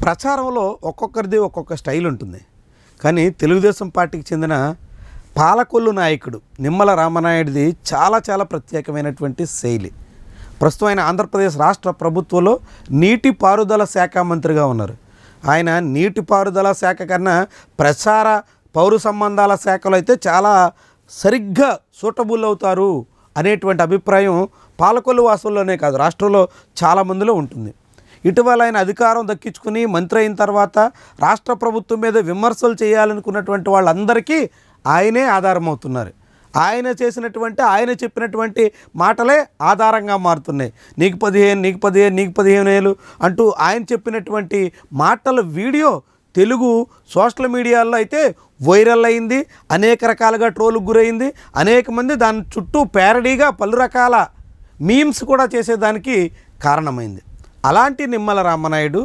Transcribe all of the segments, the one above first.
ప్రచారంలో ఒక్కొక్కరిది ఒక్కొక్క స్టైల్ ఉంటుంది. కానీ తెలుగుదేశం పార్టీకి చెందిన పాలకొల్లు నాయకుడు నిమ్మల రామనాయుడిది చాలా ప్రత్యేకమైనటువంటి శైలి. ప్రస్తుతం ఆయన ఆంధ్రప్రదేశ్ రాష్ట్ర ప్రభుత్వంలో నీటిపారుదల శాఖ మంత్రిగా ఉన్నారు. ఆయన నీటిపారుదల శాఖ కన్నా ప్రచార పౌర సంబంధాల శాఖలో అయితే చాలా సరిగ్గా సూటబుల్ అవుతారు అనేటువంటి అభిప్రాయం పాలకొల్లు వాసుల్లోనే కాదు, రాష్ట్రంలో చాలామందిలో ఉంటుంది. ఇటీవల ఆయన అధికారం దక్కించుకుని మంత్రి అయిన తర్వాత రాష్ట్ర ప్రభుత్వం మీద విమర్శలు చేయాలనుకున్నటువంటి వాళ్ళందరికీ ఆయనే ఆధారం అవుతున్నారు. ఆయన చెప్పినటువంటి మాటలే ఆధారంగా మారుతున్నాయి. నీకు 15 ఏళ్ళు అంటూ ఆయన చెప్పినటువంటి మాటల వీడియో తెలుగు సోషల్ మీడియాలో అయితే వైరల్ అయింది, అనేక రకాలుగా ట్రోల్కి గురైంది. అనేక మంది దాని చుట్టూ ప్యారడీగా పలు రకాల మీమ్స్ కూడా చేసేదానికి కారణమైంది. అలాంటి నిమ్మల రామనాయుడు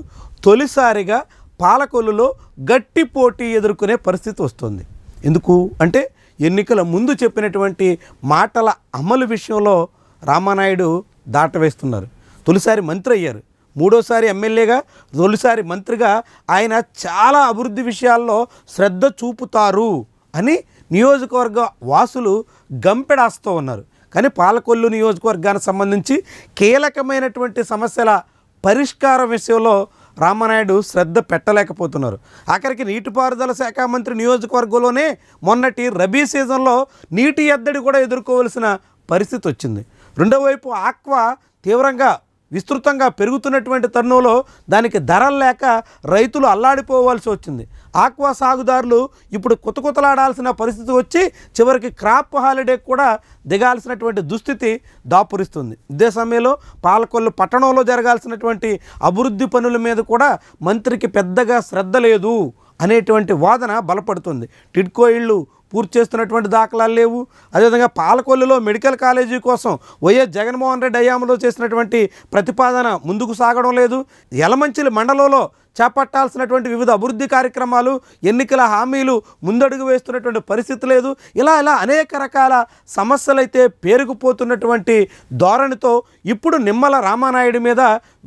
తొలిసారిగా పాలకొల్లులో గట్టి పోటీ ఎదుర్కొనే పరిస్థితి వస్తుంది. ఎందుకు అంటే ఎన్నికల ముందు చెప్పినటువంటి మాటల అమలు విషయంలో రామనాయుడు దాటవేస్తున్నారు. తొలిసారి మంత్రి అయ్యారు, మూడోసారి ఎమ్మెల్యేగా, తొలిసారి మంత్రిగా ఆయన చాలా అభివృద్ధి విషయాల్లో శ్రద్ధ చూపుతారు అని నియోజకవర్గ వాసులు గంపెడాస్తూ ఉన్నారు. కానీ పాలకొల్లు నియోజకవర్గానికి సంబంధించి కీలకమైనటువంటి సమస్యల పరిష్కారం విషయంలో రామనాయుడు శ్రద్ధ పెట్టలేకపోతున్నారు. ఆఖరికి నీటిపారుదల శాఖ మంత్రి నియోజకవర్గంలోనే మొన్నటి రబీ సీజన్లో నీటి ఎద్దడి కూడా ఎదుర్కోవలసిన పరిస్థితి వచ్చింది. రెండో వైపు ఆక్వా తీవ్రంగా విస్తృతంగా పెరుగుతున్నటువంటి తరుణంలో దానికి ధరలు లేక రైతులు అల్లాడిపోవాల్సి వచ్చింది. ఆక్వా సాగుదారులు ఇప్పుడు కుతకుతలాడాల్సిన పరిస్థితి వచ్చి చివరికి క్రాప్ హాలిడే కూడా దిగాల్సినటువంటి దుస్థితి దాపురిస్తుంది. ఇదే సమయంలో పాలకొల్లు పట్టణంలో జరగాల్సినటువంటి అభివృద్ధి పనుల మీద కూడా మంత్రికి పెద్దగా శ్రద్ధ లేదు అనేటువంటి వాదన బలపడుతుంది. టిడ్కో ఇళ్ళు పూర్తి చేస్తున్నటువంటి దాఖలాలు లేవు. అదేవిధంగా పాలకొల్లులో మెడికల్ కాలేజీ కోసం వైఎస్ జగన్మోహన్ రెడ్డి హయాంలో చేసినటువంటి ప్రతిపాదన ముందుకు సాగడం లేదు. యలమంచిలి మండలంలో చేపట్టాల్సినటువంటి వివిధ అభివృద్ధి కార్యక్రమాలు, ఎన్నికల హామీలు ముందడుగు వేస్తున్నటువంటి పరిస్థితి లేదు. ఇలా అనేక రకాల సమస్యలైతే పేరుకుపోతున్నటువంటి ధోరణితో ఇప్పుడు నిమ్మల రామనాయుడి మీద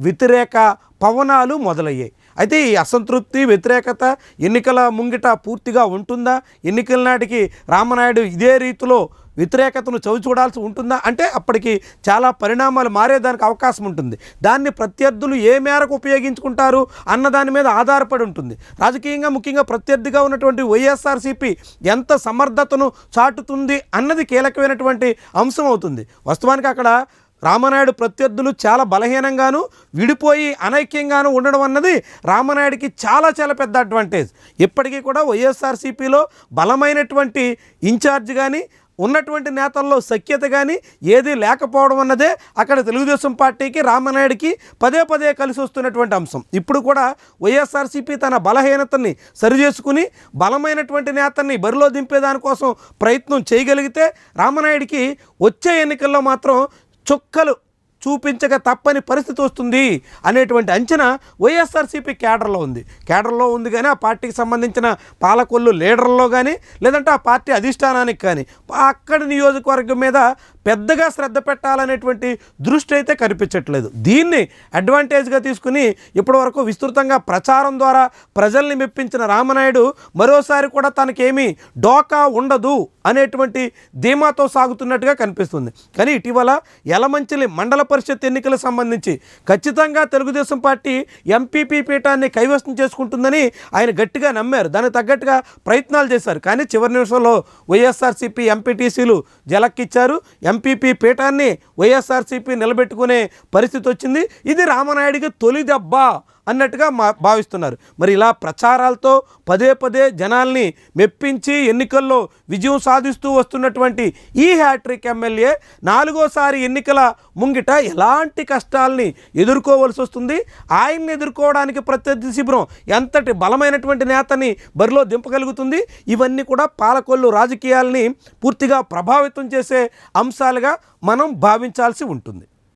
వ్యతిరేక పవనాలు మొదలయ్యాయి. అయితే ఈ అసంతృప్తి, వ్యతిరేకత ఎన్నికల ముంగిట పూర్తిగా ఉంటుందా? ఎన్నికల నాటికి రామనాయుడు ఇదే రీతిలో వ్యతిరేకతను చవిచూడాల్సి ఉంటుందా అంటే అప్పటికి చాలా పరిణామాలు మారేదానికి అవకాశం ఉంటుంది. దాన్ని ప్రత్యర్థులు ఏ మేరకు ఉపయోగించుకుంటారు అన్న దాని మీద ఆధారపడి ఉంటుంది. రాజకీయంగా ముఖ్యంగా ప్రత్యర్థిగా ఉన్నటువంటి వైఎస్ఆర్సీపీ ఎంత సమర్థతను చాటుతుంది అన్నది కీలకమైనటువంటి అంశం అవుతుంది. వాస్తవానికి అక్కడ రామనాయుడు ప్రత్యర్థులు చాలా బలహీనంగాను, విడిపోయి అనైక్యంగాను ఉండడం అన్నది రామనాయుడికి చాలా పెద్ద అడ్వాంటేజ్. ఇప్పటికీ కూడా వైఎస్ఆర్సీపీలో బలమైనటువంటి ఇన్ఛార్జ్ కానీ, ఉన్నటువంటి నేతల్లో సఖ్యత కానీ ఏదీ లేకపోవడం అన్నదే అక్కడ తెలుగుదేశం పార్టీకి, రామనాయుడికి పదే కలిసి వస్తున్నటువంటి అంశం. ఇప్పుడు కూడా వైఎస్ఆర్సీపీ తన బలహీనతని సరిచేసుకుని బలమైనటువంటి నేతని బరిలో దింపేదానికోసం ప్రయత్నం చేయగలిగితే రామనాయుడికి వచ్చే ఎన్నికల్లో మాత్రం చుక్కలు చూపించక తప్పని పరిస్థితి వస్తుంది అనేటువంటి అంచనా వైఎస్ఆర్సీపీ కేడర్లో ఉంది కానీ ఆ పార్టీకి సంబంధించిన పాలకొల్లు లీడర్లో కానీ, లేదంటే ఆ పార్టీ అధిష్టానానికి కానీ అక్కడి నియోజకవర్గం మీద పెద్దగా శ్రద్ధ పెట్టాలనేటువంటి దృష్టి అయితే కనిపించట్లేదు. దీన్ని అడ్వాంటేజ్గా తీసుకుని ఇప్పటివరకు విస్తృతంగా ప్రచారం ద్వారా ప్రజల్ని మెప్పించిన రామనాయుడు మరోసారి కూడా తనకేమీ డోకా ఉండదు అనేటువంటి ధీమాతో సాగుతున్నట్టుగా కనిపిస్తుంది. కానీ ఇటీవల యలమంచిలి మండల పరిషత్ ఎన్నికలకు సంబంధించి ఖచ్చితంగా తెలుగుదేశం పార్టీ ఎంపీపీ పీఠాన్ని కైవసం చేసుకుంటుందని ఆయన గట్టిగా నమ్మారు. దానికి తగ్గట్టుగా ప్రయత్నాలు చేశారు. కానీ చివరి నిమిషంలో వైఎస్ఆర్సీపీ ఎంపీటీసీలు జలక్కిచ్చారు. ఎంపీపీ పీఠాన్ని వైఎస్ఆర్సీపీ నిలబెట్టుకునే పరిస్థితి వచ్చింది. ఇది రామనాయుడికి తొలి దెబ్బ అన్నట్టుగా భావిస్తున్నారు. మరి ఇలా ప్రచారాలతో పదే జనాల్ని మెప్పించి ఎన్నికల్లో విజయం సాధిస్తూ వస్తున్నటువంటి ఈ హ్యాట్రిక్ ఎమ్మెల్యే 4వ ఎన్నికల ముంగిట ఎలాంటి కష్టాలని ఎదుర్కోవాల్సి వస్తుంది? ఆయన్ని ఎదుర్కోవడానికి ప్రత్యర్థి శిబిరం ఎంతటి బలమైనటువంటి నేతని బరిలో దింపగలుగుతుంది? ఇవన్నీ కూడా పాలకొల్లు రాజకీయాల్ని పూర్తిగా ప్రభావితం చేసే అంశాలుగా మనం భావించాల్సి ఉంటుంది.